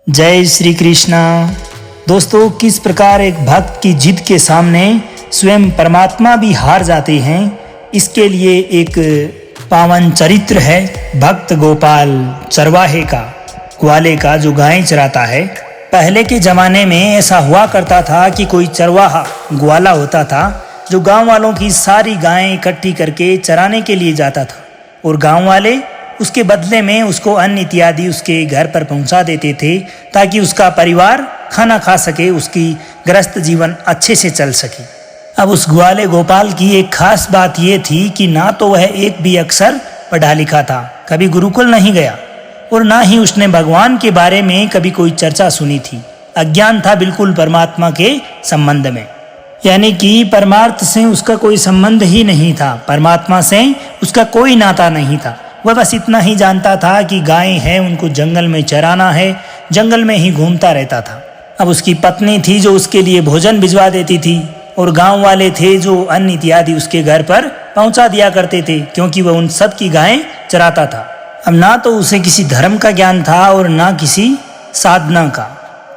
जय श्री कृष्णा। दोस्तों, किस प्रकार एक भक्त की जिद के सामने स्वयं परमात्मा भी हार जाते हैं, इसके लिए एक पावन चरित्र है भक्त गोपाल चरवाहे का, ग्वाले का, जो गायें चराता है। पहले के ज़माने में ऐसा हुआ करता था कि कोई चरवाहा ग्वाला होता था जो गांव वालों की सारी गायें इकट्ठी करके चराने के लिए जाता था, और गांव वाले उसके बदले में उसको अन्न इत्यादि उसके घर पर पहुंचा देते थे ताकि उसका परिवार खाना खा सके, उसकी गृहस्थ जीवन अच्छे से चल सके। अब उस ग्वाले गोपाल की एक खास बात यह थी कि ना तो वह एक भी अक्षर पढ़ा लिखा था, कभी गुरुकुल नहीं गया, और ना ही उसने भगवान के बारे में कभी कोई चर्चा सुनी थी। अज्ञान था बिल्कुल परमात्मा के संबंध में, यानी कि परमार्थ से उसका कोई संबंध ही नहीं था, परमात्मा से उसका कोई नाता नहीं था। वह बस इतना ही जानता था कि गायें हैं, उनको जंगल में चराना है, जंगल में ही घूमता रहता था। अब उसकी पत्नी थी जो उसके लिए भोजन भिजवा देती थी, और गांव वाले थे जो अन्न इत्यादि उसके घर पर पहुंचा दिया करते थे, क्योंकि वह उन सब की गायें चराता था। अब ना तो उसे किसी धर्म का ज्ञान था और ना किसी साधना का।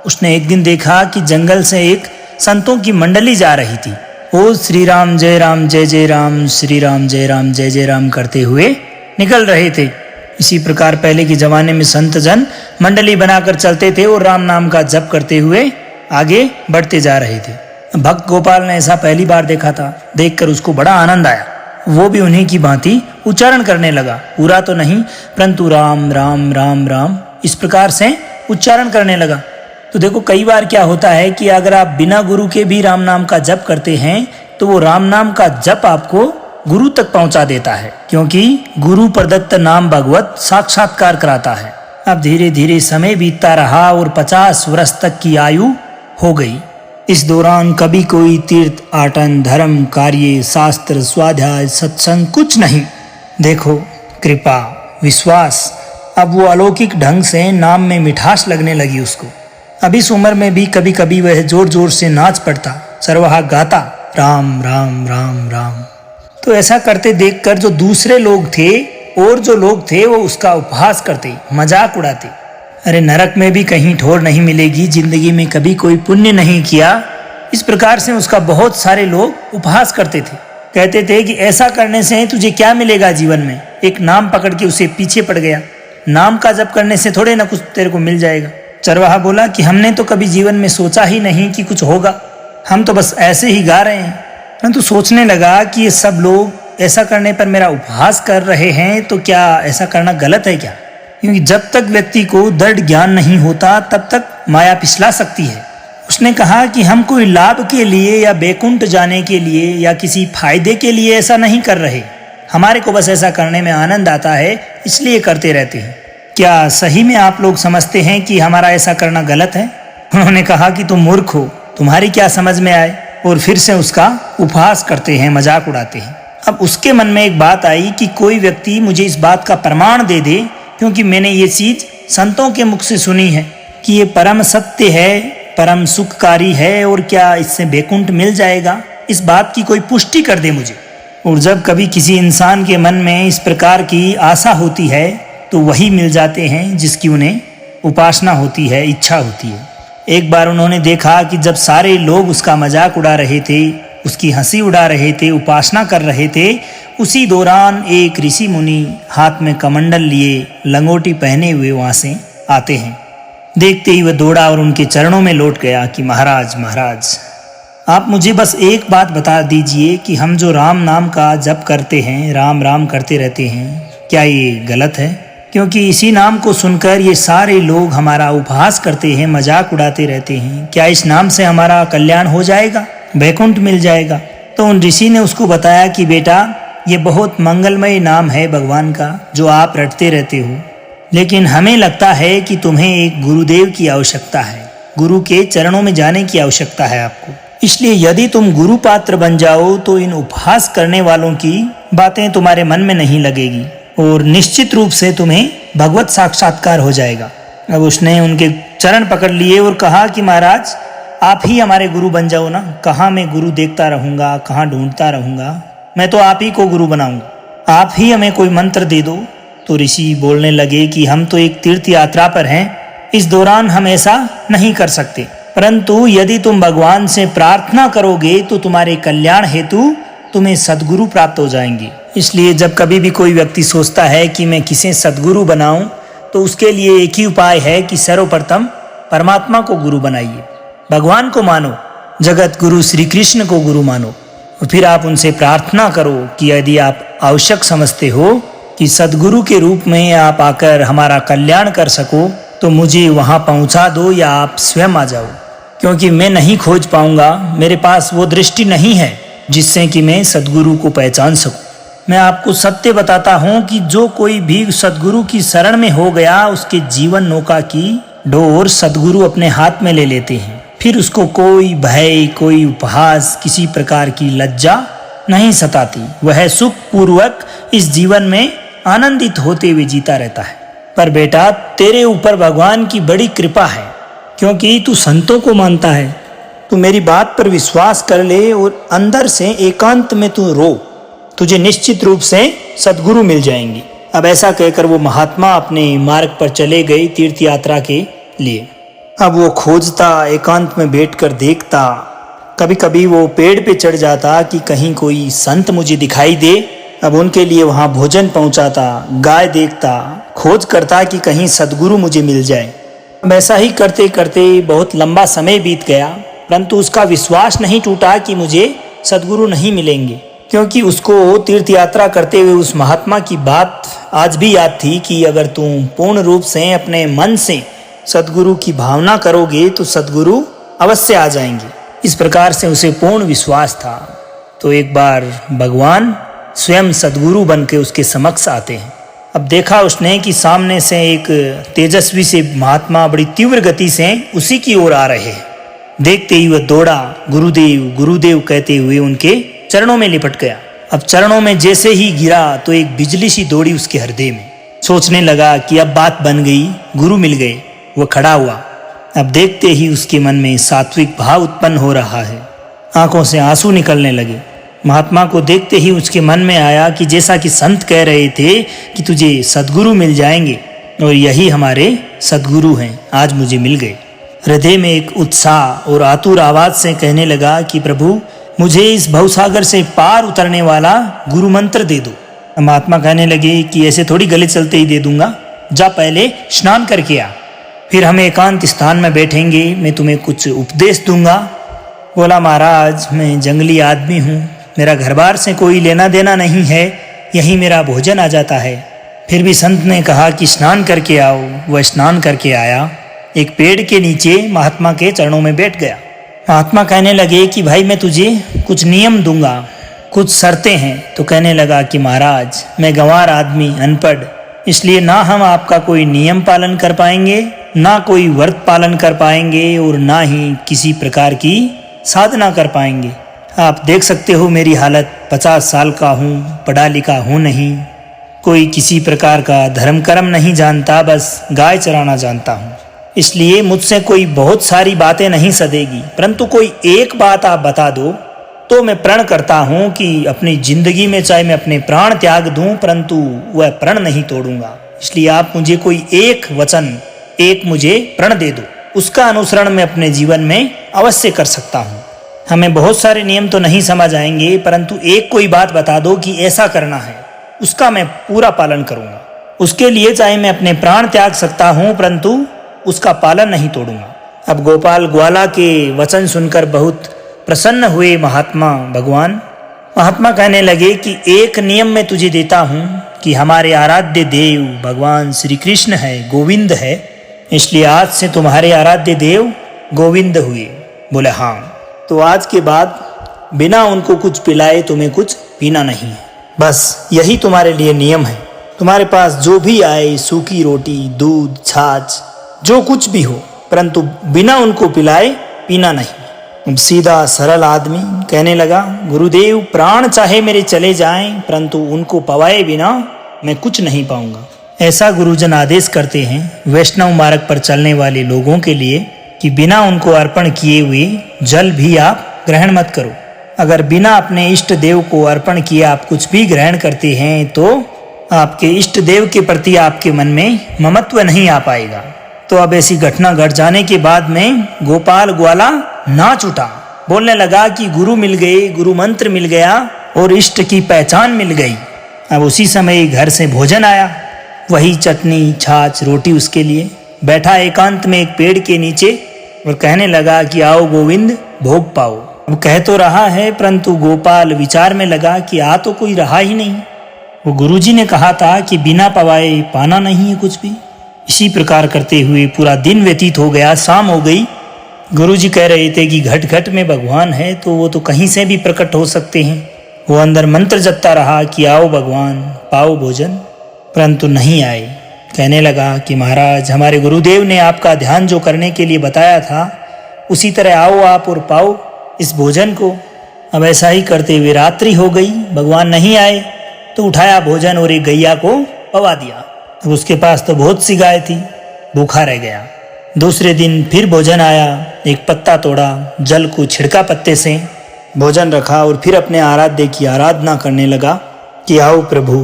उसने एक दिन देखा कि जंगल से एक संतों की मंडली जा रही थी। ओ श्री राम जय राम जय जय राम, श्री राम जय राम जय जय राम करते हुए निकल रहे थे। इसी प्रकार पहले के जमाने में संत जन मंडली बनाकर चलते थे और राम नाम का जप करते हुए आगे बढ़ते जा रहे थे। भक्त गोपाल ने ऐसा पहली बार देखा था। देखकर उसको बड़ा आनंद आया। वो भी उन्हीं की भांति उच्चारण करने लगा, पूरा तो नहीं परंतु राम राम राम राम इस प्रकार से उच्चारण करने लगा। तो देखो, कई बार क्या होता है कि अगर आप बिना गुरु के भी राम नाम का जप करते हैं तो वो राम नाम का जप आपको गुरु तक पहुंचा देता है, क्योंकि गुरु प्रदत्त नाम भगवत साक्षात्कार कराता है। अब धीरे धीरे समय बीतता रहा और 50 वर्ष तक की आयु हो गई। इस दौरान कभी कोई तीर्थ आटन, धर्म, कार्य, शास्त्र, स्वाध्याय, सत्संग कुछ नहीं। देखो, कृपा, विश्वास, अब वो अलौकिक ढंग से नाम में मिठास लगने लगी उसको। अब इस उम्र में भी कभी कभी वह जोर जोर से नाच पड़ता, चरवाहा गाता राम राम राम राम। तो ऐसा करते देखकर जो दूसरे लोग थे और जो लोग थे वो उसका उपहास करते, मजाक उड़ाते। अरे नरक में भी कहीं ठोर नहीं मिलेगी, जिंदगी में कभी कोई पुण्य नहीं किया, इस प्रकार से उसका बहुत सारे लोग उपहास करते थे। कहते थे कि ऐसा करने से तुझे क्या मिलेगा जीवन में। एक नाम पकड़ के उसे पीछे पड़ गया। नाम का जप करने से थोड़े ना कुछ तेरे को मिल जाएगा। चरवाहा बोला कि हमने तो कभी जीवन में सोचा ही नहीं कि कुछ होगा, हम तो बस ऐसे ही गा रहे हैं। परंतु सोचने लगा कि ये सब लोग ऐसा करने पर मेरा उपहास कर रहे हैं, तो क्या ऐसा करना गलत है क्या? क्योंकि जब तक व्यक्ति को दृढ़ ज्ञान नहीं होता तब तक माया पिछला सकती है। उसने कहा कि हम कोई लाभ के लिए या बैकुंठ जाने के लिए या किसी फायदे के लिए ऐसा नहीं कर रहे, हमारे को बस ऐसा करने में आनंद आता है, इसलिए करते रहते हैं। क्या सही में आप लोग समझते हैं कि हमारा ऐसा करना गलत है? उन्होंने कहा कि तुम मूर्ख हो, तुम्हारी क्या समझ में आए, और फिर से उसका उपहास करते हैं, मजाक उड़ाते हैं। अब उसके मन में एक बात आई कि कोई व्यक्ति मुझे इस बात का प्रमाण दे दे, क्योंकि मैंने ये चीज संतों के मुख से सुनी है कि ये परम सत्य है, परम सुखकारी है, और क्या इससे बैकुंठ मिल जाएगा, इस बात की कोई पुष्टि कर दे मुझे। और जब कभी किसी इंसान के मन में इस प्रकार की आशा होती है तो वही मिल जाते हैं जिसकी उन्हें उपासना होती है, इच्छा होती है। एक बार उन्होंने देखा कि जब सारे लोग उसका मजाक उड़ा रहे थे, उसकी हंसी उड़ा रहे थे, उपासना कर रहे थे, उसी दौरान एक ऋषि मुनि हाथ में कमंडल लिए, लंगोटी पहने हुए वहां से आते हैं। देखते ही वह दौड़ा और उनके चरणों में लौट गया कि महाराज महाराज, आप मुझे बस एक बात बता दीजिए कि हम जो राम नाम का जप करते हैं, राम राम करते रहते हैं, क्या ये गलत है? क्योंकि इसी नाम को सुनकर ये सारे लोग हमारा उपहास करते हैं, मजाक उड़ाते रहते हैं। क्या इस नाम से हमारा कल्याण हो जाएगा, बैकुंठ मिल जाएगा? तो उन ऋषि ने उसको बताया कि बेटा, ये बहुत मंगलमय नाम है भगवान का जो आप रटते रहते हो, लेकिन हमें लगता है कि तुम्हें एक गुरुदेव की आवश्यकता है, गुरु के चरणों में जाने की आवश्यकता है आपको। इसलिए यदि तुम गुरु पात्र बन जाओ तो इन उपहास करने वालों की बातें तुम्हारे मन में नहीं लगेगी और निश्चित रूप से तुम्हें भगवत साक्षात्कार हो जाएगा। अब उसने उनके चरण पकड़ लिए और कहा कि महाराज, आप ही हमारे गुरु बन जाओ ना। कहाँ मैं गुरु देखता रहूँगा, कहाँ ढूंढता रहूँगा, मैं तो आप ही को गुरु बनाऊँगा, आप ही हमें कोई मंत्र दे दो। तो ऋषि बोलने लगे कि हम तो एक तीर्थ यात्रा पर हैं इस दौरान हम ऐसा नहीं कर सकते, परंतु यदि तुम भगवान से प्रार्थना करोगे तो तुम्हारे कल्याण हेतु तुम्हें सद्गुरु प्राप्त हो जाएंगे। इसलिए जब कभी भी कोई व्यक्ति सोचता है कि मैं किसे सद्गुरु बनाऊं, तो उसके लिए एक ही उपाय है कि सर्वप्रथम परमात्मा को गुरु बनाइए, भगवान को मानो, जगत गुरु श्री कृष्ण को गुरु मानो। और फिर आप उनसे प्रार्थना करो कि यदि आप आवश्यक समझते हो कि सद्गुरु के रूप में आप आकर हमारा कल्याण कर सको, तो मुझे वहाँ पहुँचा दो या आप स्वयं आ जाओ, क्योंकि मैं नहीं खोज पाऊंगा, मेरे पास वो दृष्टि नहीं है जिससे कि मैं सद्गुरु को पहचान सकूं। मैं आपको सत्य बताता हूँ कि जो कोई भी सद्गुरु की शरण में हो गया, उसके जीवन नौका की डोर सद्गुरु अपने हाथ में ले लेते हैं। फिर उसको कोई भय, कोई उपहास, किसी प्रकार की लज्जा नहीं सताती। वह सुख पूर्वक इस जीवन में आनंदित होते हुए जीता रहता है। पर बेटा, तेरे ऊपर भगवान की बड़ी कृपा है, क्योंकि तू संतों को मानता है। तू मेरी बात पर विश्वास कर ले और अंदर से एकांत में तू रो, तुझे निश्चित रूप से सद्गुरु मिल जाएंगे। अब ऐसा कहकर वो महात्मा अपने मार्ग पर चले गए तीर्थ यात्रा के लिए। अब वो खोजता, एकांत में बैठकर देखता, कभी कभी वो पेड़ पे चढ़ जाता कि कहीं कोई संत मुझे दिखाई दे। अब उनके लिए वहाँ भोजन पहुँचाता, गाय देखता, खोज करता कि कहीं सद्गुरु मुझे मिल जाए। अब ऐसा ही करते करते बहुत लंबा समय बीत गया, परंतु उसका विश्वास नहीं टूटा कि मुझे सद्गुरु नहीं मिलेंगे, क्योंकि उसको तीर्थ यात्रा करते हुए उस महात्मा की बात आज भी याद थी कि अगर तुम पूर्ण रूप से अपने मन से सद्गुरु की भावना करोगे तो सद्गुरु अवश्य आ जाएंगे। इस प्रकार से उसे पूर्ण विश्वास था। तो एक बार भगवान स्वयं सद्गुरु बन के उसके समक्ष आते हैं। अब देखा उसने कि सामने से एक तेजस्वी से महात्मा बड़ी तीव्र गति से उसी की ओर आ रहे हैं। देखते ही वह दौड़ा, गुरुदेव गुरुदेव कहते हुए उनके चरणों में लिपट गया। अब चरणों में जैसे ही गिरा तो एक बिजली सी दौड़ी उसके हृदय में। सोचने लगा कि अब बात बन गई, गुरु मिल गए। वह खड़ा हुआ। अब देखते ही उसके मन में सात्विक भाव उत्पन्न हो रहा है, आंखों से आंसू निकलने लगे। महात्मा को देखते ही उसके मन में आया कि जैसा कि संत कह रहे थे कि तुझे सद्गुरु मिल जाएंगे, और यही हमारे सद्गुरु हैं, आज मुझे मिल गए। हृदय में एक उत्साह और आतुर आवाज से कहने लगा कि प्रभु, मुझे इस भवसागर से पार उतरने वाला गुरु मंत्र दे दो। महात्मा कहने लगे कि ऐसे थोड़ी गले चलते ही दे दूंगा, जा पहले स्नान करके आ, फिर हम एकांत स्थान में बैठेंगे, मैं तुम्हें कुछ उपदेश दूंगा। बोला, महाराज मैं जंगली आदमी हूँ, मेरा घर बार से कोई लेना देना नहीं है, यहीं मेरा भोजन आ जाता है। फिर भी संत ने कहा कि स्नान करके आओ। वह स्नान करके आया, एक पेड़ के नीचे महात्मा के चरणों में बैठ गया। महात्मा कहने लगे कि भाई मैं तुझे कुछ नियम दूंगा, कुछ शर्तें हैं। तो कहने लगा कि महाराज मैं गंवार आदमी, अनपढ़, इसलिए ना हम आपका कोई नियम पालन कर पाएंगे, ना कोई व्रत पालन कर पाएंगे, और ना ही किसी प्रकार की साधना कर पाएंगे। आप देख सकते हो मेरी हालत, 50 साल का हूँ, पढ़ा लिखा हूँ नहीं, कोई किसी प्रकार का धर्म कर्म नहीं जानता, बस गाय चराना जानता हूँ। इसलिए मुझसे कोई बहुत सारी बातें नहीं सधेगी, परंतु कोई एक बात आप बता दो तो मैं प्रण करता हूँ कि अपनी जिंदगी में चाहे मैं अपने प्राण त्याग दूं, परंतु वह प्रण नहीं तोड़ूंगा। इसलिए आप मुझे कोई एक वचन, एक मुझे प्रण दे दो, उसका अनुसरण मैं अपने जीवन में अवश्य कर सकता हूँ। हमें बहुत सारे नियम तो नहीं समझ आएंगे, परंतु एक कोई बात बता दो कि ऐसा करना है, उसका मैं पूरा पालन करूँगा। उसके लिए चाहे मैं अपने प्राण त्याग सकता हूँ, परंतु उसका पालन नहीं तोड़ूंगा। अब गोपाल ग्वाला के वचन सुनकर बहुत प्रसन्न हुए महात्मा भगवान। महात्मा कहने लगे कि एक नियम मैं तुझे देता हूँ कि हमारे आराध्य देव भगवान श्री कृष्ण है, गोविंद है, इसलिए आज से तुम्हारे आराध्य देव गोविंद हुए। बोले हाँ। तो आज के बाद बिना उनको कुछ पिलाए तुम्हें कुछ पीना नहीं है, बस यही तुम्हारे लिए नियम है। तुम्हारे पास जो भी आए, सूखी रोटी, दूध, छाछ, जो कुछ भी हो, परंतु बिना उनको पिलाए पीना नहीं। अब सीधा सरल आदमी कहने लगा, गुरुदेव प्राण चाहे मेरे चले जाएं, परंतु उनको पवाए बिना मैं कुछ नहीं पाऊंगा। ऐसा गुरुजन आदेश करते हैं वैष्णव मार्ग पर चलने वाले लोगों के लिए कि बिना उनको अर्पण किए हुए जल भी आप ग्रहण मत करो। अगर बिना अपने इष्ट देव को अर्पण किए आप कुछ भी ग्रहण करते हैं तो आपके इष्ट देव के प्रति आपके मन में ममत्व नहीं आ पाएगा। तो अब ऐसी घटना घट जाने के बाद में गोपाल ग्वाला नाच उठा, बोलने लगा कि गुरु मिल गए, गुरु मंत्र मिल गया और इष्ट की पहचान मिल गई। अब उसी समय घर से भोजन आया, वही चटनी छाछ रोटी उसके लिए। बैठा एकांत में एक पेड़ के नीचे और कहने लगा कि आओ गोविंद भोग पाओ। अब कह तो रहा है, परंतु गोपाल विचार में लगा कि आ तो कोई रहा ही नहीं। वो गुरुजी ने कहा था कि बिना पवाए पाना नहीं है कुछ भी। इसी प्रकार करते हुए पूरा दिन व्यतीत हो गया, शाम हो गई। गुरुजी कह रहे थे कि घट घट में भगवान है तो वो तो कहीं से भी प्रकट हो सकते हैं। वो अंदर मंत्र जपता रहा कि आओ भगवान पाओ भोजन, परंतु नहीं आए। कहने लगा कि महाराज, हमारे गुरुदेव ने आपका ध्यान जो करने के लिए बताया था उसी तरह आओ आप और पाओ इस भोजन को। अब ऐसा ही करते हुए रात्रि हो गई, भगवान नहीं आए तो उठाया भोजन और एक गैया को पवा दिया। अब उसके पास तो बहुत सी गाय थी, भूखा रह गया। दूसरे दिन फिर भोजन आया, एक पत्ता तोड़ा, जल को छिड़का पत्ते से, भोजन रखा और फिर अपने आराध्य की आराधना करने लगा कि आओ प्रभु,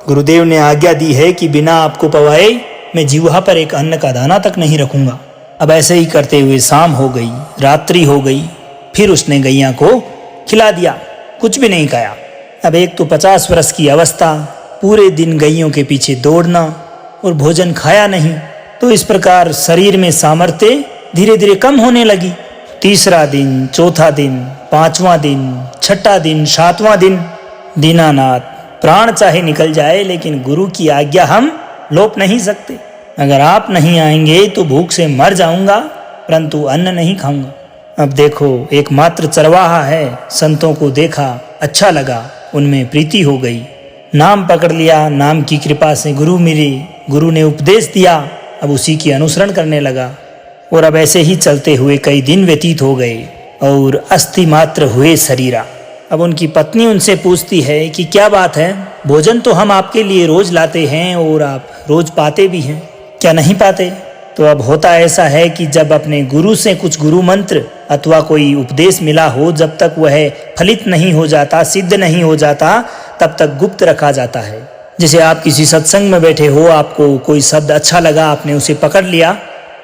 गुरुदेव ने आज्ञा दी है कि बिना आपको पवाए मैं जीवा पर एक अन्न का दाना तक नहीं रखूंगा। अब ऐसे ही करते हुए शाम हो गई, रात्रि हो गई, फिर उसने गैया को खिला दिया, कुछ भी नहीं खाया। अब एक तो 50 वर्ष की अवस्था, पूरे दिन गैयों के पीछे दौड़ना और भोजन खाया नहीं, तो इस प्रकार शरीर में सामर्थ्य धीरे धीरे कम होने लगी। तीसरा दिन, चौथा दिन, पांचवा दिन, छठा दिन, सातवां दिन, दीनानाथ प्राण चाहे निकल जाए लेकिन गुरु की आज्ञा हम लोप नहीं सकते। अगर आप नहीं आएंगे तो भूख से मर जाऊंगा, परंतु अन्न नहीं खाऊंगा। अब देखो, एकमात्र चरवाहा है, संतों को देखा, अच्छा लगा, उनमें प्रीति हो गई, नाम पकड़ लिया, नाम की कृपा से गुरु मिले, गुरु ने उपदेश दिया, अब उसी की अनुसरण करने लगा। और अब ऐसे ही चलते हुए कई दिन व्यतीत हो गए और अस्थि मात्र हुए शरीरा। अब उनकी पत्नी उनसे पूछती है कि क्या बात है, भोजन तो हम आपके लिए रोज लाते हैं और आप रोज पाते भी हैं, क्या नहीं पाते? तो अब होता ऐसा है कि जब अपने गुरु से कुछ गुरु मंत्र अथवा कोई उपदेश मिला हो, जब तक वह फलित नहीं हो जाता, सिद्ध नहीं हो जाता, तब तक गुप्त रखा जाता है। जैसे आप किसी सत्संग में बैठे हो, आपको कोई शब्द अच्छा लगा, आपने उसे पकड़ लिया,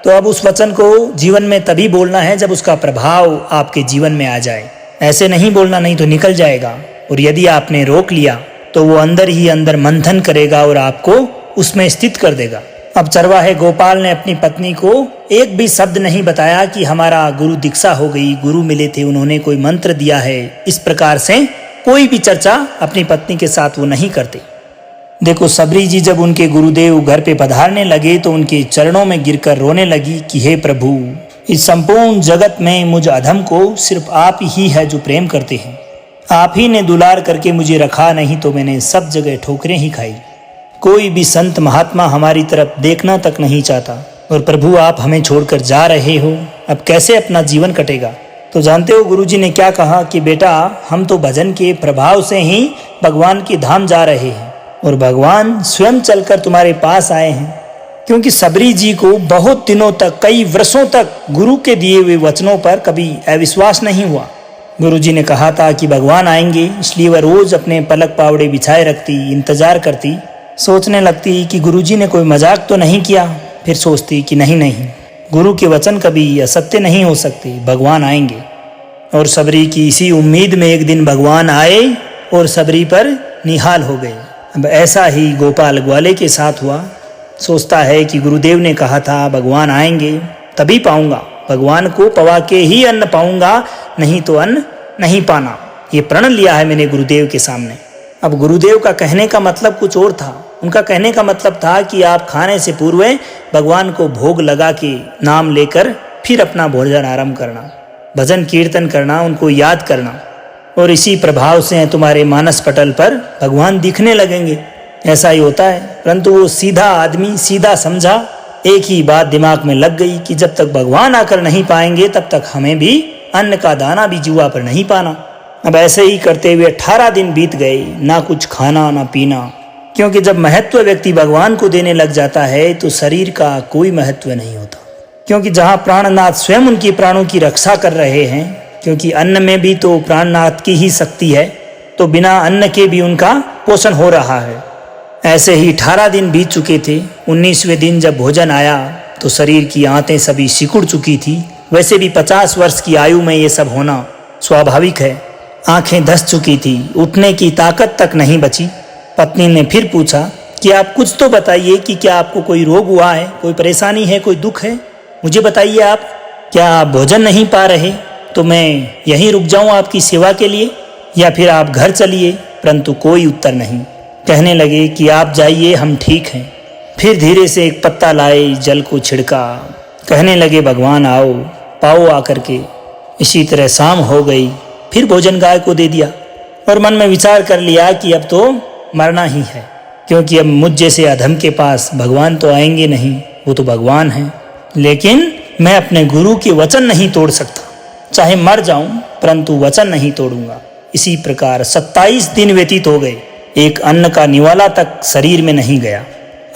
तो अब उस वचन को जीवन में तभी बोलना है जब उसका प्रभाव आपके जीवन में आ जाए। ऐसे नहीं बोलना, नहीं तो निकल जाएगा। और यदि आपने रोक लिया तो वो अंदर ही अंदर मंथन करेगा और आपको उसमें स्थित कर देगा। अब चरवाहे गोपाल ने अपनी पत्नी को एक भी शब्द नहीं बताया कि हमारा गुरु दीक्षा हो गई, गुरु मिले थे, उन्होंने कोई मंत्र दिया है। इस प्रकार से कोई भी चर्चा अपनी पत्नी के साथ वो नहीं करते। देखो, सबरी जी जब उनके गुरुदेव घर पे पधारने लगे तो उनके चरणों में गिरकर रोने लगी कि हे प्रभु, इस संपूर्ण जगत में मुझ अधम को सिर्फ आप ही है जो प्रेम करते हैं। आप ही ने दुलार करके मुझे रखा, नहीं तो मैंने सब जगह ठोकरें ही खाई। कोई भी संत महात्मा हमारी तरफ देखना तक नहीं चाहता और प्रभु आप हमें छोड़कर जा रहे हो, अब कैसे अपना जीवन कटेगा? तो जानते हो गुरुजी ने क्या कहा कि बेटा, हम तो भजन के प्रभाव से ही भगवान के धाम जा रहे हैं और भगवान स्वयं चलकर तुम्हारे पास आए हैं। क्योंकि सबरी जी को बहुत दिनों तक, कई वर्षों तक गुरु के दिए हुए वचनों पर कभी अविश्वास नहीं हुआ। गुरुजी ने कहा था कि भगवान आएंगे, इसलिए वह रोज अपने पलक पावड़े बिछाए रखती, इंतजार करती, सोचने लगती कि गुरुजी ने कोई मजाक तो नहीं किया। फिर सोचती कि नहीं, गुरु के वचन कभी असत्य नहीं हो सकते, भगवान आएंगे। और सबरी की इसी उम्मीद में एक दिन भगवान आए और सबरी पर निहाल हो गए। अब ऐसा ही गोपाल ग्वाले के साथ हुआ। सोचता है कि गुरुदेव ने कहा था भगवान आएंगे तभी पाऊंगा, भगवान को पवा के ही अन्न पाऊंगा, नहीं तो अन्न नहीं पाना, ये प्रण लिया है मैंने गुरुदेव के सामने। अब गुरुदेव का कहने का मतलब कुछ और था। उनका कहने का मतलब था कि आप खाने से पूर्व भगवान को भोग लगा के नाम लेकर फिर अपना भोजन आरंभ करना, भजन कीर्तन करना, उनको याद करना, और इसी प्रभाव से तुम्हारे मानस पटल पर भगवान दिखने लगेंगे। ऐसा ही होता है। परंतु वो सीधा आदमी सीधा समझा, एक ही बात दिमाग में लग गई कि जब तक भगवान आकर नहीं पाएंगे तब तक हमें भी अन्न का दाना भी जुआ पर नहीं पाना। अब ऐसे ही करते हुए 18 दिन बीत गए, ना कुछ खाना ना पीना, क्योंकि जब महत्व व्यक्ति भगवान को देने लग जाता है तो शरीर का कोई महत्व नहीं होता। क्योंकि जहाँ प्राणनाथ स्वयं उनकी प्राणों की रक्षा कर रहे हैं, क्योंकि अन्न में भी तो प्राणनाथ की ही शक्ति है, तो बिना अन्न के भी उनका पोषण हो रहा है। ऐसे ही 18 दिन बीत चुके थे। 19वें दिन जब भोजन आया तो शरीर की आंतें सभी सिकुड़ चुकी थी। वैसे भी 50 वर्ष की आयु में ये सब होना स्वाभाविक है। आंखें धंस चुकी थी, उठने की ताकत तक नहीं बची। पत्नी ने फिर पूछा कि आप कुछ तो बताइए कि क्या आपको कोई रोग हुआ है, कोई परेशानी है, कोई दुख है, मुझे बताइए। आप क्या आप भोजन नहीं पा रहे तो मैं यहीं रुक जाऊं आपकी सेवा के लिए, या फिर आप घर चलिए। परंतु कोई उत्तर नहीं। कहने लगे कि आप जाइए, हम ठीक हैं। फिर धीरे से एक पत्ता लाए, जल को छिड़का, कहने लगे भगवान आओ, पाओ आकर के। इसी तरह शाम हो गई। फिर भोजन गाय को दे दिया और मन में विचार कर लिया कि अब तो मरना ही है, क्योंकि अब मुझ जैसे अधम के पास भगवान तो आएंगे नहीं, वो तो भगवान हैं। लेकिन मैं अपने गुरु के वचन नहीं तोड़ सकता, चाहे मर जाऊं परंतु वचन नहीं तोड़ूंगा। इसी प्रकार 27 दिन व्यतीत हो गए। एक अन्न का निवाला तक शरीर में नहीं गया।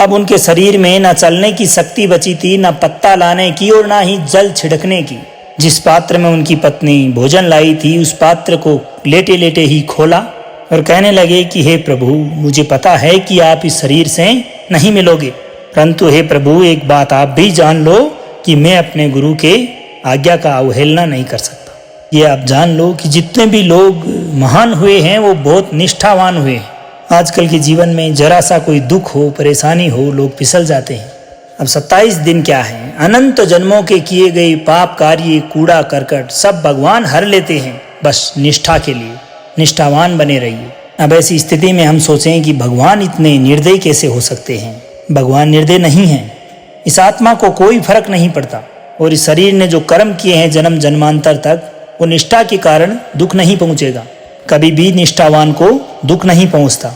अब उनके शरीर में न चलने की शक्ति बची थी, न पत्ता लाने की और न ही जल छिड़कने की। जिस पात्र में उनकी पत्नी भोजन लाई थी उस पात्र को लेटे लेटे ही खोला और कहने लगे कि हे प्रभु, मुझे पता है कि आप इस शरीर से नहीं मिलोगे, परंतु हे प्रभु एक बात आप भी जान लो कि मैं अपने गुरु के आज्ञा का अवहेलना नहीं कर सकता। ये आप जान लो कि जितने भी लोग महान हुए हैं वो बहुत निष्ठावान हुए हैं। आजकल के जीवन में जरा सा कोई दुख हो, परेशानी हो, लोग फिसल जाते हैं। अब 27 दिन क्या है, अनंत जन्मों के किए गए पाप कार्य, कूड़ा करकट सब भगवान हर लेते हैं, बस निष्ठा के लिए। निष्ठावान बने रहिए। अब ऐसी स्थिति में हम सोचें कि भगवान इतने निर्दयी कैसे हो सकते हैं। भगवान निर्दयी नहीं है। इस आत्मा को कोई फर्क नहीं पड़ता और इस शरीर ने जो कर्म किए हैं जन्म जन्मांतर तक, वो निष्ठा के कारण दुख नहीं पहुंचेगा। कभी भी निष्ठावान को दुख नहीं पहुंचता,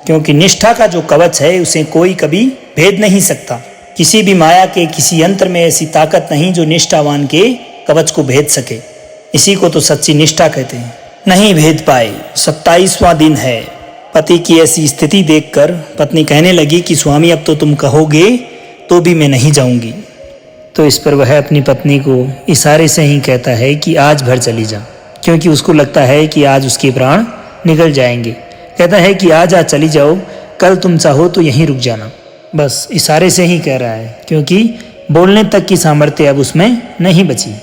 क्योंकि निष्ठा का जो कवच है उसे कोई कभी भेद नहीं सकता। किसी भी माया के किसी यंत्र में ऐसी ताकत नहीं जो निष्ठावान के कवच को भेद सके। इसी को तो सच्ची निष्ठा कहते हैं। नहीं भेद पाए। 27वां दिन है। पति की ऐसी स्थिति देखकर पत्नी कहने लगी कि स्वामी अब तो तुम कहोगे तो भी मैं नहीं जाऊंगी। तो इस पर वह अपनी पत्नी को इशारे से ही कहता है कि आज भर चली जा, क्योंकि उसको लगता है कि आज उसके प्राण निकल जाएंगे। कहता है कि आज चली जाओ, कल तुम चाहो तो यहीं रुक जाना। बस इशारे से ही कह रहा है, क्योंकि बोलने तक की सामर्थ्य अब उसमें नहीं बची।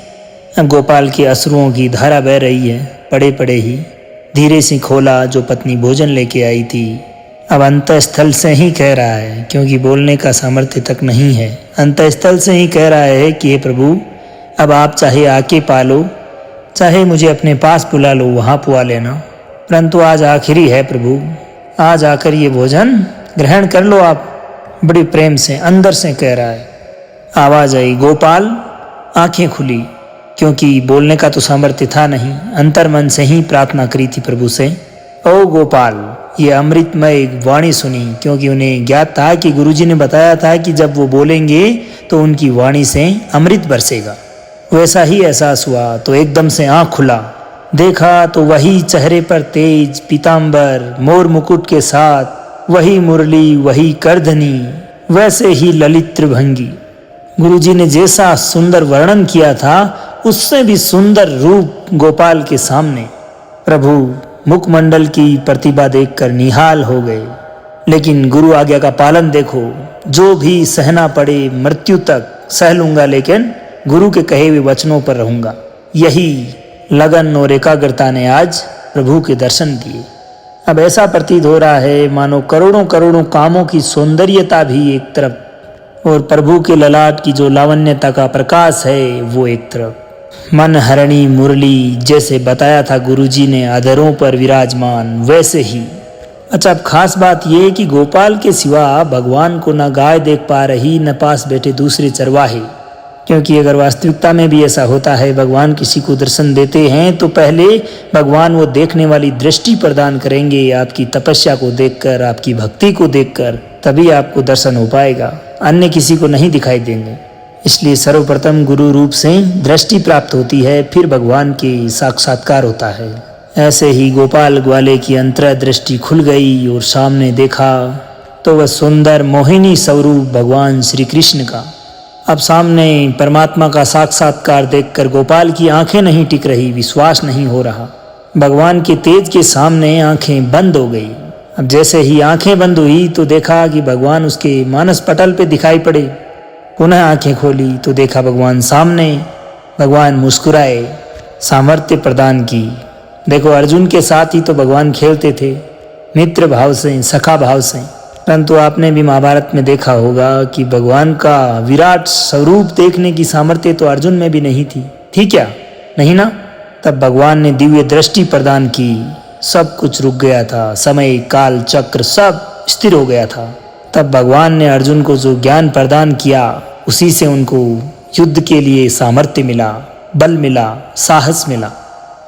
अब गोपाल के अश्रुओं की धारा बह रही है। पड़े पड़े ही धीरे से खोला जो पत्नी भोजन लेके आई थी। अब अंतःस्थल से ही कह रहा है, क्योंकि बोलने का सामर्थ्य तक नहीं है। अंतःस्थल से ही कह रहा है कि हे प्रभु, अब आप चाहे आके पालो, चाहे मुझे अपने पास बुला लो, वहाँ पुआ लेना, परंतु आज आखिरी है प्रभु, आज आकर ये भोजन ग्रहण कर लो आप। बड़ी प्रेम से अंदर से कह रहा है। आवाज आई, गोपाल। आंखें खुली, क्योंकि बोलने का तो सामर्थ्य था नहीं। अंतर मन से ही प्रार्थना करी थी प्रभु से, ओ गोपाल। ये अमृतमय वाणी सुनी, क्योंकि उन्हें ज्ञात था कि गुरुजी ने बताया था कि जब वो बोलेंगे तो उनकी वाणी से अमृत बरसेगा। वैसा ही एहसास हुआ तो एकदम से आंख खुला। देखा तो वही चेहरे पर तेज पीतांबर मोर मुकुट के साथ, वही मुरली, वही करधनी, वैसे ही ललित त्रिभंगी। गुरुजी ने जैसा सुंदर वर्णन किया था उससे भी सुंदर रूप गोपाल के सामने। प्रभु मुखमंडल की प्रतिभा देखकर निहाल हो गए। लेकिन गुरु आज्ञा का पालन देखो, जो भी सहना पड़े मृत्यु तक सह लूंगा, लेकिन गुरु के कहे हुए वचनों पर रहूंगा। यही लगन और एकाग्रता ने आज प्रभु के दर्शन दिए। अब ऐसा प्रतीत हो रहा है मानो करोड़ों करोड़ों कामों की सौंदर्यता भी एक तरफ और प्रभु के ललाट की जो लावण्यता का प्रकाश है वो एक तरफ। मन हरणी मुरली जैसे बताया था गुरुजी ने अधरों पर विराजमान, वैसे ही। अच्छा, अब खास बात यह कि गोपाल के सिवा भगवान को न गाय देख पा रही, न पास बैठे दूसरे चरवाहे। क्योंकि अगर वास्तविकता में भी ऐसा होता है, भगवान किसी को दर्शन देते हैं तो पहले भगवान वो देखने वाली दृष्टि प्रदान करेंगे। आपकी तपस्या को देखकर, आपकी भक्ति को देखकर तभी आपको दर्शन हो पाएगा, अन्य किसी को नहीं दिखाई देंगे। इसलिए सर्वप्रथम गुरु रूप से दृष्टि प्राप्त होती है, फिर भगवान की साक्षात्कार होता है। ऐसे ही गोपाल ग्वाले की अंतर्दृष्टि खुल गई और सामने देखा तो वह सुंदर मोहिनी स्वरूप भगवान श्री कृष्ण का। अब सामने परमात्मा का साक्षात्कार देखकर गोपाल की आंखें नहीं टिक रही, विश्वास नहीं हो रहा। भगवान के तेज के सामने आंखें बंद हो गई। अब जैसे ही आंखें बंद हुई तो देखा कि भगवान उसके मानस पटल पे दिखाई पड़े। पुनः आंखें खोली तो देखा भगवान सामने। भगवान मुस्कुराए, सामर्थ्य प्रदान की। देखो, अर्जुन के साथ ही तो भगवान खेलते थे, मित्र भाव से, सखा भाव से। परंतु आपने भी महाभारत में देखा होगा कि भगवान का विराट स्वरूप देखने की सामर्थ्य तो अर्जुन में भी नहीं थी क्या? नहीं ना? तब भगवान ने दिव्य दृष्टि प्रदान की, सब कुछ रुक गया था, समय काल चक्र सब स्थिर हो गया था। तब भगवान ने अर्जुन को जो ज्ञान प्रदान किया, उसी से उनको युद्ध के लिए सामर्थ्य मिला, बल मिला, साहस मिला।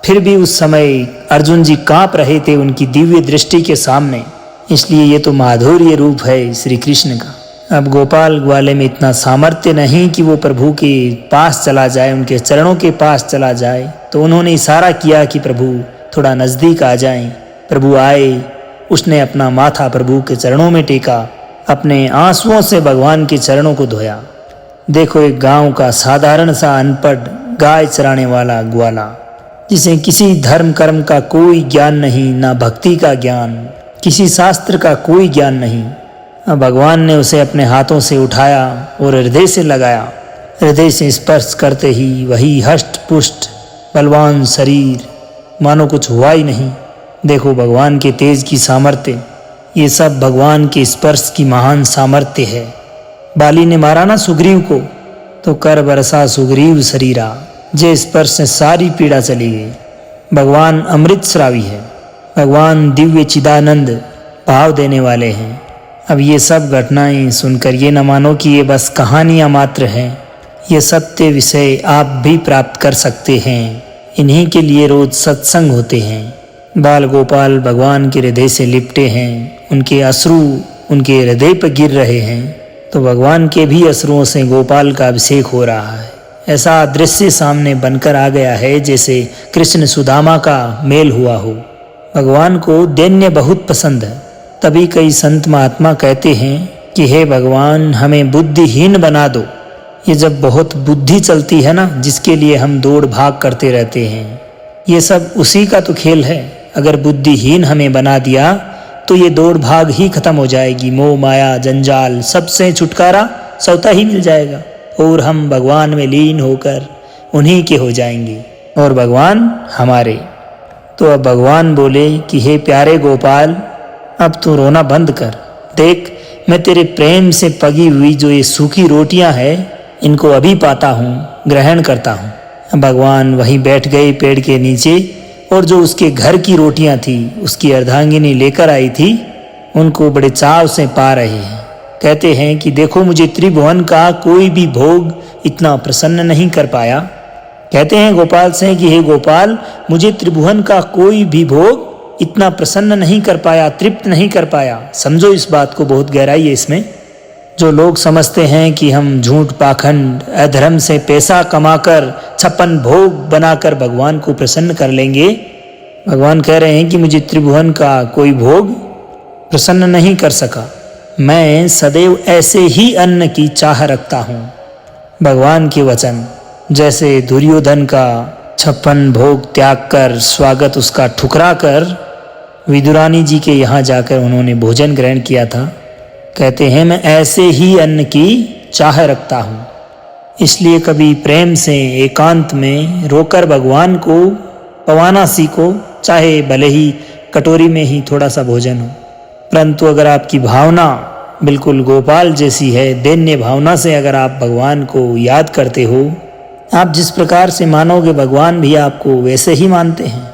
फिर भी उस समय अर्जुन जी कांप रहे थे उनकी दिव्य दृष्टि के सामने। इसलिए ये तो माधुर्य रूप है श्री कृष्ण का। अब गोपाल ग्वाले में इतना सामर्थ्य नहीं कि वो प्रभु के पास चला जाए, उनके चरणों के पास चला जाए, तो उन्होंने इशारा किया कि प्रभु थोड़ा नज़दीक आ जाएं। प्रभु आए, उसने अपना माथा प्रभु के चरणों में टेका, अपने आंसुओं से भगवान के चरणों को धोया। देखो, एक गांव का साधारण सा अनपढ़ गाय चराने वाला ग्वाला, जिसे किसी धर्म कर्म का कोई ज्ञान नहीं, ना भक्ति का ज्ञान, किसी शास्त्र का कोई ज्ञान नहीं। अब भगवान ने उसे अपने हाथों से उठाया और हृदय से लगाया। हृदय से स्पर्श करते ही वही हष्ट पुष्ट बलवान शरीर, मानो कुछ हुआ ही नहीं। देखो, भगवान के तेज की सामर्थ्य, ये सब भगवान के स्पर्श की महान सामर्थ्य है। बाली ने मारा ना सुग्रीव को, तो कर बरसा सुग्रीव शरीरा, जे स्पर्श से सारी पीड़ा चली गई। भगवान अमृत श्रावी है, भगवान दिव्य चिदानंद भाव देने वाले हैं। अब ये सब घटनाएं सुनकर ये न मानो कि ये बस कहानियाँ मात्र हैं। ये सत्य विषय आप भी प्राप्त कर सकते हैं। इन्हीं के लिए रोज सत्संग होते हैं। बाल गोपाल भगवान के हृदय से लिपटे हैं, उनके अश्रु उनके हृदय पर गिर रहे हैं, तो भगवान के भी अश्रुओं से गोपाल का अभिषेक हो रहा है। ऐसा दृश्य सामने बनकर आ गया है जैसे कृष्ण सुदामा का मेल हुआ हो। भगवान को दैन्य बहुत पसंद है। तभी कई संत महात्मा कहते हैं कि हे भगवान, हमें बुद्धिहीन बना दो। ये जब बहुत बुद्धि चलती है ना, जिसके लिए हम दौड़ भाग करते रहते हैं, ये सब उसी का तो खेल है। अगर बुद्धिहीन हमें बना दिया तो ये दौड़ भाग ही खत्म हो जाएगी। मोह माया जंजाल सबसे छुटकारा स्वतः ही मिल जाएगा और हम भगवान में लीन होकर उन्हीं के हो जाएंगे और भगवान हमारे। तो अब भगवान बोले कि हे प्यारे गोपाल, अब तू रोना बंद कर। देख, मैं तेरे प्रेम से पगी हुई जो ये सूखी रोटियां हैं, इनको अभी पाता हूँ, ग्रहण करता हूँ। भगवान वहीं बैठ गए पेड़ के नीचे, और जो उसके घर की रोटियां थी उसकी अर्धांगिनी लेकर आई थी, उनको बड़े चाव से पा रहे हैं। कहते हैं कि देखो, मुझे त्रिभुवन का कोई भी भोग इतना प्रसन्न नहीं कर पाया। कहते हैं गोपाल से कि हे गोपाल, मुझे त्रिभुवन का कोई भी भोग इतना प्रसन्न नहीं कर पाया, तृप्त नहीं कर पाया। समझो इस बात को, बहुत गहराई है इसमें। जो लोग समझते हैं कि हम झूठ पाखंड अधर्म से पैसा कमाकर 56 भोग बनाकर भगवान को प्रसन्न कर लेंगे, भगवान कह रहे हैं कि मुझे त्रिभुवन का कोई भोग प्रसन्न नहीं कर सका। मैं सदैव ऐसे ही अन्न की चाह रखता हूँ। भगवान के वचन, जैसे दुर्योधन का 56 भोग त्याग कर, स्वागत उसका ठुकरा कर विदुरानी जी के यहाँ जाकर उन्होंने भोजन ग्रहण किया था। कहते हैं मैं ऐसे ही अन्न की चाह रखता हूँ। इसलिए कभी प्रेम से एकांत में रोकर भगवान को पवाना सीखो, चाहे भले ही कटोरी में ही थोड़ा सा भोजन हो। परंतु अगर आपकी भावना बिल्कुल गोपाल जैसी है, दैन्य भावना से अगर आप भगवान को याद करते हो, आप जिस प्रकार से मानोगे भगवान भी आपको वैसे ही मानते हैं।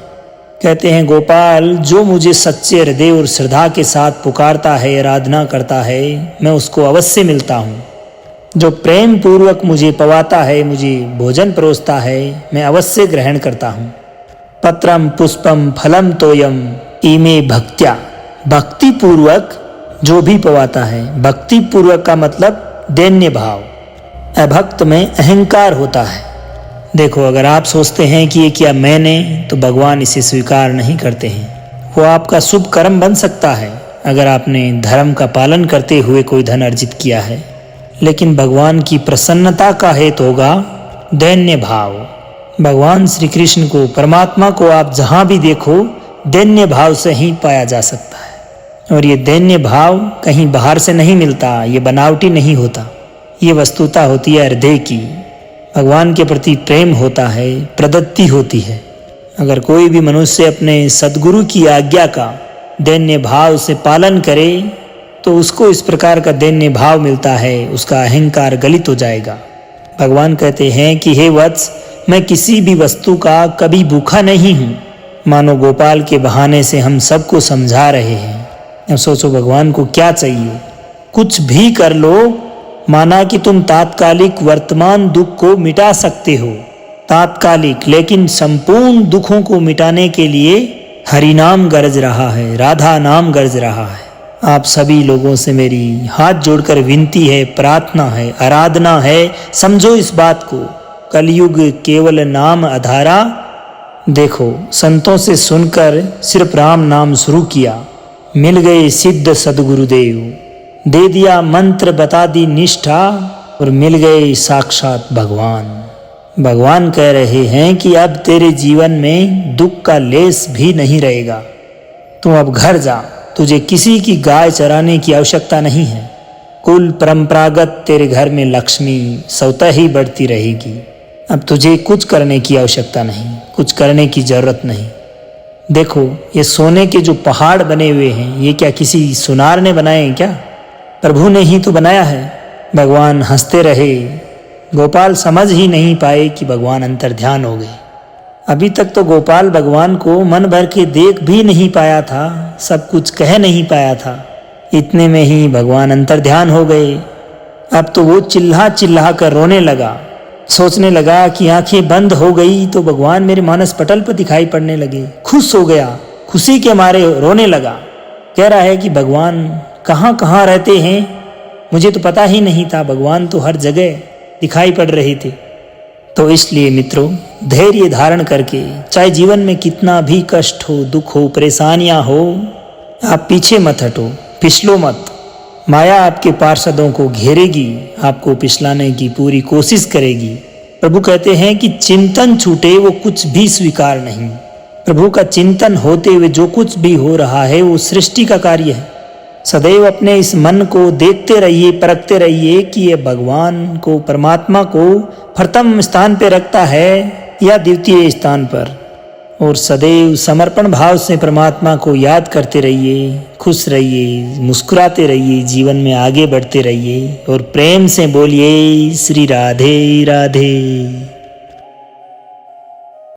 कहते हैं गोपाल, जो मुझे सच्चे हृदय और श्रद्धा के साथ पुकारता है, आराधना करता है, मैं उसको अवश्य मिलता हूँ। जो प्रेम पूर्वक मुझे पवाता है, मुझे भोजन परोसता है, मैं अवश्य ग्रहण करता हूँ। पत्रम पुष्पम फलम तोयम इमे भक्त्या, भक्ति पूर्वक जो भी पवाता है। भक्ति पूर्वक का मतलब दैन्य भाव। अभक्त में अहंकार होता है। देखो, अगर आप सोचते हैं कि ये क्या मैंने, तो भगवान इसे स्वीकार नहीं करते हैं। वो आपका शुभ कर्म बन सकता है अगर आपने धर्म का पालन करते हुए कोई धन अर्जित किया है, लेकिन भगवान की प्रसन्नता का हेतु होगा दैन्य भाव। भगवान श्री कृष्ण को, परमात्मा को आप जहाँ भी देखो, दैन्य भाव से ही पाया जा सकता है। और ये दैन्य भाव कहीं बाहर से नहीं मिलता, ये बनावटी नहीं होता। ये वस्तुता होती है हृदय की। भगवान के प्रति प्रेम होता है, प्रदत्ति होती है। अगर कोई भी मनुष्य अपने सद्गुरु की आज्ञा का दैन्य भाव से पालन करे तो उसको इस प्रकार का दैन्य भाव मिलता है, उसका अहंकार गलित हो जाएगा। भगवान कहते हैं कि हे वत्स, मैं किसी भी वस्तु का कभी भूखा नहीं हूँ। मानो गोपाल के बहाने से हम सबको समझा रहे हैं। अब सोचो भगवान को क्या चाहिए, कुछ भी कर लो, माना कि तुम तात्कालिक वर्तमान दुख को मिटा सकते हो, तात्कालिक, लेकिन संपूर्ण दुखों को मिटाने के लिए हरि नाम गरज रहा है, राधा नाम गरज रहा है। आप सभी लोगों से मेरी हाथ जोड़कर विनती है, प्रार्थना है, आराधना है, समझो इस बात को। कलयुग केवल नाम आधारा। देखो, संतों से सुनकर सिर्फ राम नाम शुरू किया, मिल गए सिद्ध सदगुरुदेव, दे दिया मंत्र, बता दी निष्ठा, और मिल गए साक्षात भगवान। भगवान कह रहे हैं कि अब तेरे जीवन में दुख का लेस भी नहीं रहेगा। तू अब घर जा, तुझे किसी की गाय चराने की आवश्यकता नहीं है। कुल परंपरागत तेरे घर में लक्ष्मी स्वतः ही बढ़ती रहेगी। अब तुझे कुछ करने की आवश्यकता नहीं, कुछ करने की जरूरत नहीं। देखो, ये सोने के जो पहाड़ बने हुए हैं, ये क्या किसी सुनार ने बनाए हैं क्या? प्रभु ने ही तो बनाया है। भगवान हंसते रहे। गोपाल समझ ही नहीं पाए कि भगवान अंतर्ध्यान हो गए। अभी तक तो गोपाल भगवान को मन भर के देख भी नहीं पाया था, सब कुछ कह नहीं पाया था। इतने में ही भगवान अंतर्ध्यान हो गए। अब तो वो चिल्ला चिल्ला कर रोने लगा, सोचने लगा कि आंखें बंद हो गई तो भगवान मेरे मानस पटल पर दिखाई पड़ने लगे। खुश हो गया, खुशी के मारे रोने लगा। कह रहा है कि भगवान कहाँ कहाँ रहते हैं, मुझे तो पता ही नहीं था, भगवान तो हर जगह दिखाई पड़ रहे थे। तो इसलिए मित्रों, धैर्य धारण करके, चाहे जीवन में कितना भी कष्ट हो, दुख हो, परेशानियां हो, आप पीछे मत हटो, फिसलो मत। माया आपके पार्षदों को घेरेगी, आपको फिसलाने की पूरी कोशिश करेगी। प्रभु कहते हैं कि चिंतन छूटे वो कुछ भी स्वीकार नहीं। प्रभु का चिंतन होते हुए जो कुछ भी हो रहा है वो सृष्टि का कार्य है। सदैव अपने इस मन को देखते रहिए, परखते रहिए कि ये भगवान को, परमात्मा को प्रथम स्थान पे रखता है या द्वितीय स्थान पर। और सदैव समर्पण भाव से परमात्मा को याद करते रहिए, खुश रहिए, मुस्कुराते रहिए, जीवन में आगे बढ़ते रहिए और प्रेम से बोलिए श्री राधे राधे।